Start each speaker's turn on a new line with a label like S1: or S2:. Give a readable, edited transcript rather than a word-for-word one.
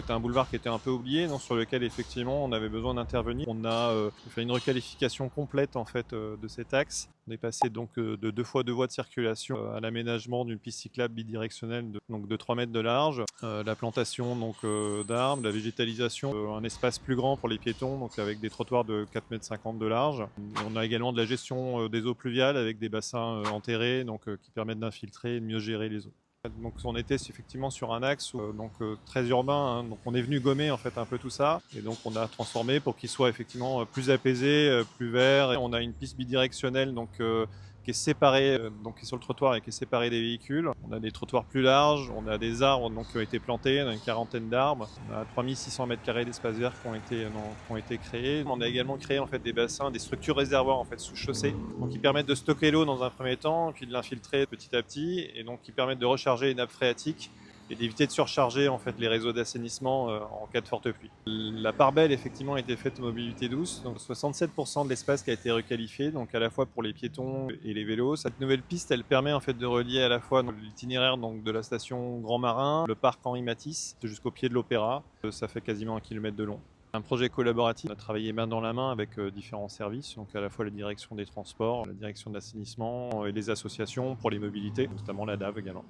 S1: C'était un boulevard qui était un peu oublié, donc sur lequel effectivement on avait besoin d'intervenir. On a fait une requalification complète en fait de cet axe. On est passé donc de 2 fois 2 voies de circulation à l'aménagement d'une piste cyclable bidirectionnelle de 3 mètres de large, la plantation donc d'arbres, la végétalisation, un espace plus grand pour les piétons, donc avec des trottoirs de 4,50 m de large. On a également de la gestion des eaux pluviales avec des bassins enterrés donc, qui permettent d'infiltrer et de mieux gérer les eaux. Donc on était effectivement sur un axe très urbain, hein. Donc on est venu gommer en fait un peu tout ça et donc on a transformé pour qu'il soit effectivement plus apaisé, plus vert. Et on a une piste bidirectionnelle qui est séparée, donc qui est sur le trottoir et qui est séparée des véhicules. On a des trottoirs plus larges, on a des arbres donc, qui ont été plantés, on a une quarantaine d'arbres. On a 3600 m² d'espace vert qui ont été créés. On a également créé en fait des bassins, des structures réservoirs en fait sous chaussée, donc qui permettent de stocker l'eau dans un premier temps, puis de l'infiltrer petit à petit, et donc qui permettent de recharger les nappes phréatiques et d'éviter de surcharger en fait les réseaux d'assainissement en cas de forte pluie. La part belle effectivement a été faite aux mobilités douces, donc 67% de l'espace qui a été requalifié, donc à la fois pour les piétons et les vélos. Cette nouvelle piste, elle permet en fait de relier à la fois l'itinéraire donc de la station Grand Marin, le parc Henri Matisse jusqu'au pied de l'Opéra. Ça fait quasiment 1 km de long. Un projet collaboratif, on a travaillé main dans la main avec différents services, donc à la fois la direction des transports, la direction de l'assainissement et les associations pour les mobilités, notamment la DAV également.